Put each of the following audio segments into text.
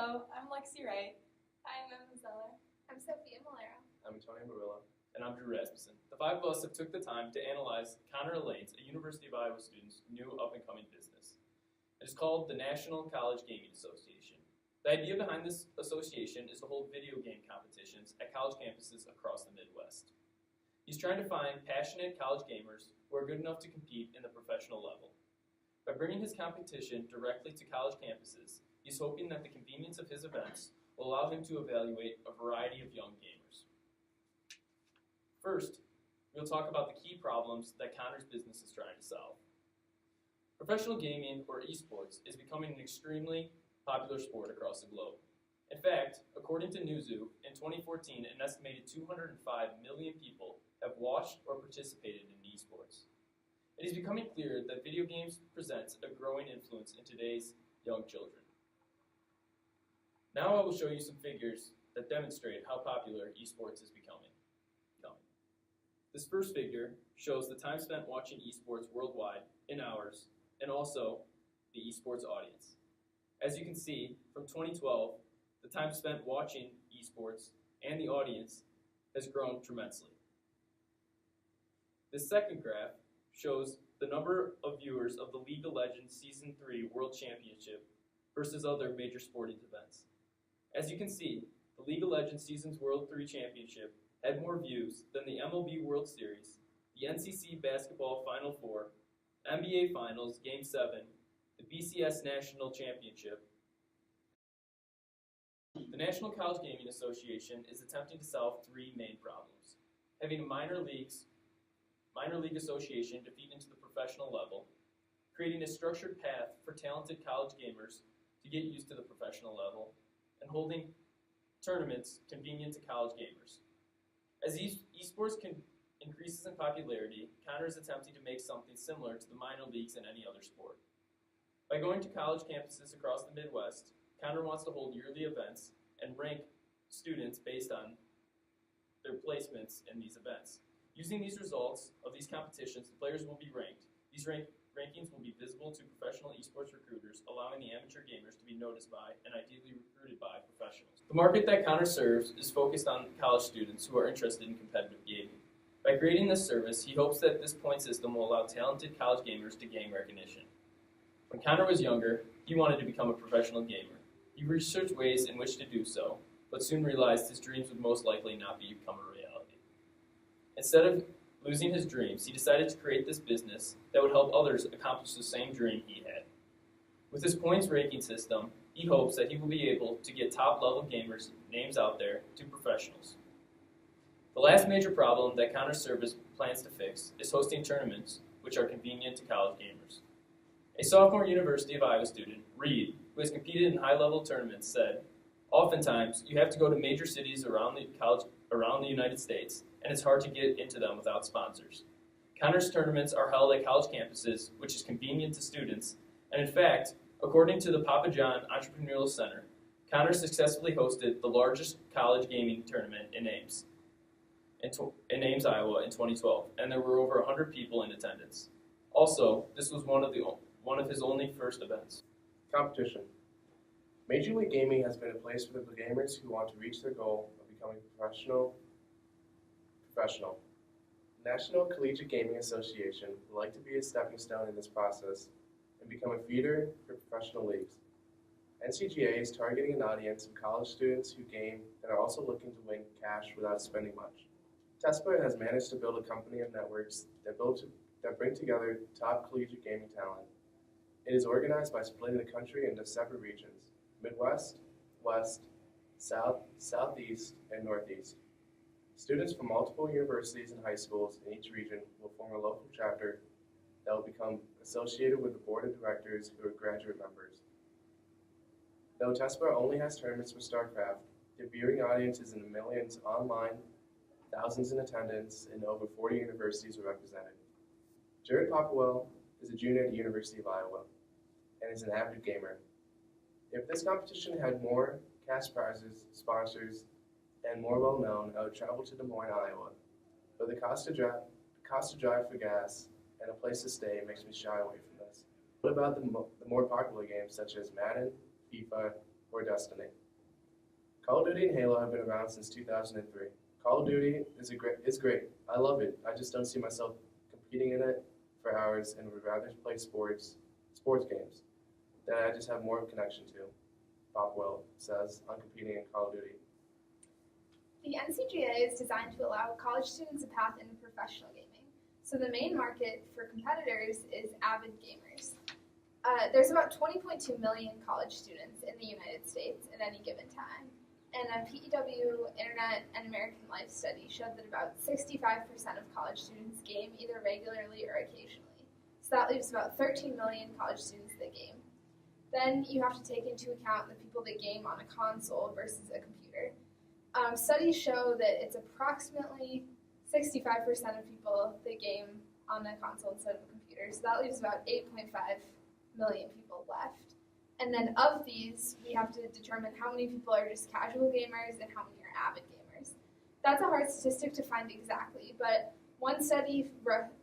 Hello, I'm Lexi Wright. Hi, I'm Emma Zeller. I'm Sophia Malero. I'm Antonio Murillo. And I'm Drew Rasmussen. The five of us have took the time to analyze Connor Elaine's, a University of Iowa student's new up-and-coming business. It is called the National College Gaming Association. The idea behind this association is to hold video game competitions at college campuses across the Midwest. He's trying to find passionate college gamers who are good enough to compete in the professional level. By bringing his competition directly to college campuses, he's hoping that the convenience of his events will allow him to evaluate a variety of young gamers. First, we'll talk about the key problems that Connor's business is trying to solve. Professional gaming, or esports, is becoming an extremely popular sport across the globe. In fact, according to Newzoo, in 2014, an estimated 205 million people have watched or participated in esports. It is becoming clear that video games present a growing influence in today's young children. Now I will show you some figures that demonstrate how popular esports is becoming. This first figure shows the time spent watching esports worldwide in hours, and also the esports audience. As you can see, from 2012, the time spent watching esports and the audience has grown tremendously. This second graph shows the number of viewers of the League of Legends Season 3 World Championship versus other major sporting events. As you can see, the League of Legends Seasons World 3 Championship had more views than the MLB World Series, the NCCA Basketball Final Four, NBA Finals Game 7, the BCS National Championship. The National College Gaming Association is attempting to solve three main problems: having a minor league association to feed into the professional level, creating a structured path for talented college gamers to get used to the professional level, and holding tournaments convenient to college gamers. As esports increases in popularity, Connor is attempting to make something similar to the minor leagues in any other sport. By going to college campuses across the Midwest, Connor wants to hold yearly events and rank students based on their placements in these events. Using these results of these competitions, the players will be ranked. These rankings will be visible to professional esports recruiters, allowing the amateur gamers to be noticed by and ideally recruited by professionals. The market that Connor serves is focused on college students who are interested in competitive gaming. By creating this service, he hopes that this point system will allow talented college gamers to gain recognition. When Connor was younger, he wanted to become a professional gamer. He researched ways in which to do so, but soon realized his dreams would most likely not become a reality. Instead of losing his dreams, he decided to create this business that would help others accomplish the same dream he had. With his points ranking system, he hopes that he will be able to get top-level gamers' names out there to professionals. The last major problem that Connor's service plans to fix is hosting tournaments which are convenient to college gamers. A sophomore University of Iowa student, Reed, who has competed in high-level tournaments, said, "Oftentimes, you have to go to major cities around the United States, and it's hard to get into them without sponsors. Connor's tournaments are held at college campuses, which is convenient to students, and in fact, according to the Papa John Entrepreneurial Center, Connor successfully hosted the largest college gaming tournament in Ames, Iowa in 2012, and there were over 100 people in attendance. Also, this was one of his only first events." Competition. Major League Gaming has been a place for the gamers who want to reach their goal of becoming professional. The National Collegiate Gaming Association would like to be a stepping stone in this process and become a feeder for professional leagues. NCGA is targeting an audience of college students who game and are also looking to win cash without spending much. TESPA has managed to build a company of networks that bring together top collegiate gaming talent. It is organized by splitting the country into separate regions: Midwest, West, South, Southeast, and Northeast. Students from multiple universities and high schools in each region will form a local chapter that will become associated with the board of directors who are graduate members. Though TESPA only has tournaments for StarCraft, the viewing audience is in the millions online, thousands in attendance, and over 40 universities are represented. Jared Popwell is a junior at the University of Iowa and is an avid gamer. If this competition had more cash prizes, sponsors, and more well-known, I would travel to Des Moines, Iowa. But the cost to drive for gas and a place to stay makes me shy away from this. What about the more popular games such as Madden, FIFA, or Destiny. Call of Duty and Halo have been around since 2003. Call of Duty is great. I love it. I just don't see myself competing in it for hours and would rather play sports games that I just have more of a connection to, Bopwell says, on competing in Call of Duty. The NCGA is designed to allow college students a path into professional gaming. So the main market for competitors is avid gamers. There's about 20.2 million college students in the United States at any given time. And a PEW Internet and American Life study showed that about 65% of college students game either regularly or occasionally. So that leaves about 13 million college students that game. Then you have to take into account the people that game on a console versus a computer. Studies show that it's approximately 65% of people that game on a console instead of a computer. So that leaves about 8.5 million people left. And then of these, we have to determine how many people are just casual gamers and how many are avid gamers. That's a hard statistic to find exactly, but one study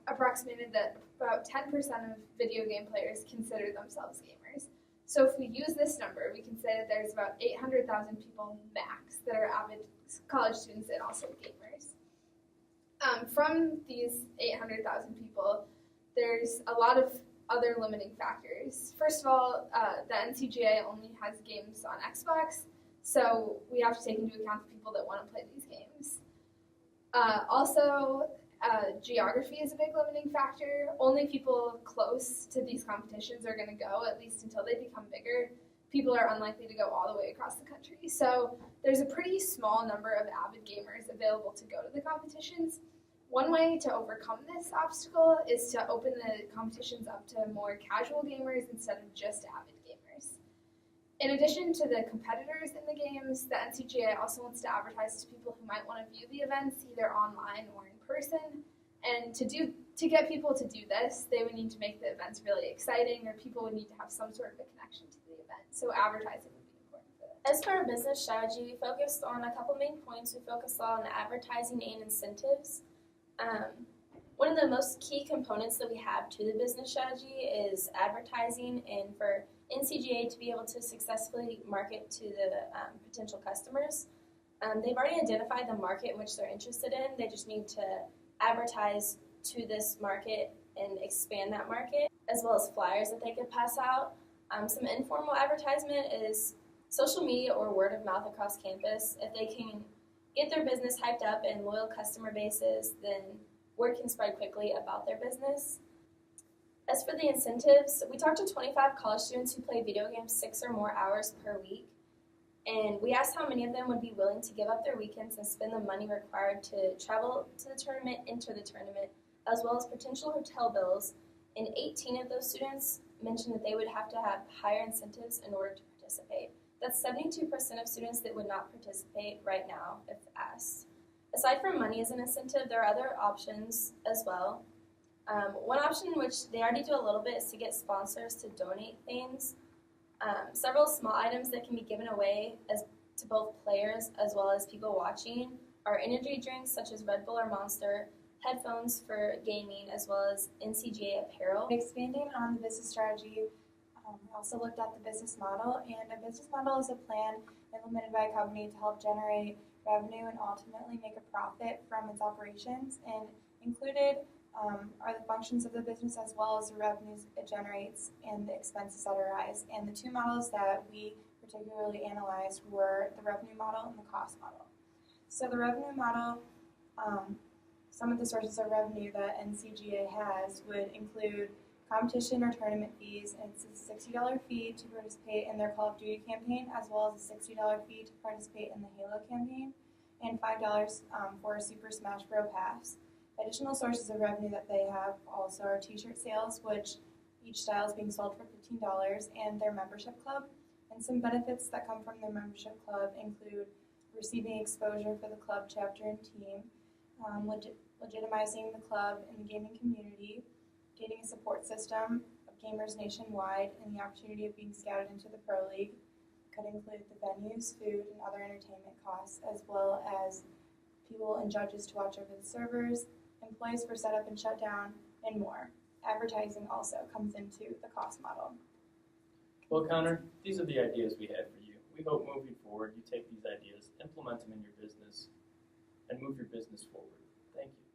approximated that about 10% of video game players consider themselves gamers. So if we use this number, we can say that there's about 800,000 people max that are avid college students and also gamers. From these 800,000 people, there's a lot of other limiting factors. First of all, the NCGA only has games on Xbox, so we have to take into account the people that want to play these games. Also, geography is a big limiting factor. Only people close to these competitions are going to go, at least until they become bigger. People are unlikely to go all the way across the country. So there's a pretty small number of avid gamers available to go to the competitions. One way to overcome this obstacle is to open the competitions up to more casual gamers instead of just avid gamers. In addition to the competitors in the games, the NCGA also wants to advertise to people who might want to view the events either online or in person. And to get people to do this, they would need to make the events really exciting, or people would need to have some sort of a connection to the event. So advertising would be important for that. As for our business strategy, we focused on a couple main points. We focused on advertising and incentives. One of the most key components that we have to the business strategy is advertising, and for NCGA to be able to successfully market to the potential customers. They've already identified the market in which they're interested in. They just need to advertise to this market and expand that market, as well as flyers that they could pass out. Some informal advertisement is social media or word of mouth across campus. If they can get their business hyped up in loyal customer bases, then word can spread quickly about their business. As for the incentives, we talked to 25 college students who play video games 6 or more hours per week, and we asked how many of them would be willing to give up their weekends and spend the money required to travel to the tournament, enter the tournament, as well as potential hotel bills, and 18 of those students mentioned that they would have to have higher incentives in order to participate. That's 72% of students that would not participate right now if asked. Aside from money as an incentive, there are other options as well. One option, which they already do a little bit, is to get sponsors to donate things. Several small items that can be given away to both players as well as people watching are energy drinks such as Red Bull or Monster, headphones for gaming, as well as NCGA apparel. Expanding on the business strategy, we also looked at the business model, and a business model is a plan implemented by a company to help generate revenue and ultimately make a profit from its operations, and included are the functions of the business as well as the revenues it generates and the expenses that arise. And the two models that we particularly analyzed were the revenue model and the cost model. So the revenue model, some of the sources of revenue that NCGA has would include competition or tournament fees. It's a $60 fee to participate in their Call of Duty campaign, as well as a $60 fee to participate in the Halo campaign, and $5 for a Super Smash Bros. Pass. Additional sources of revenue that they have also are t-shirt sales, which each style is being sold for $15, and their membership club. And some benefits that come from their membership club include receiving exposure for the club, chapter, and team, legitimizing the club in the gaming community, gaining a support system of gamers nationwide, and the opportunity of being scouted into the Pro League. Could include the venues, food, and other entertainment costs, as well as people and judges to watch over the servers, employees for setup and shutdown, and more. Advertising also comes into the cost model. Well, Connor, these are the ideas we had for you. we hope moving forward you take these ideas, implement them in your business, and move your business forward. Thank you.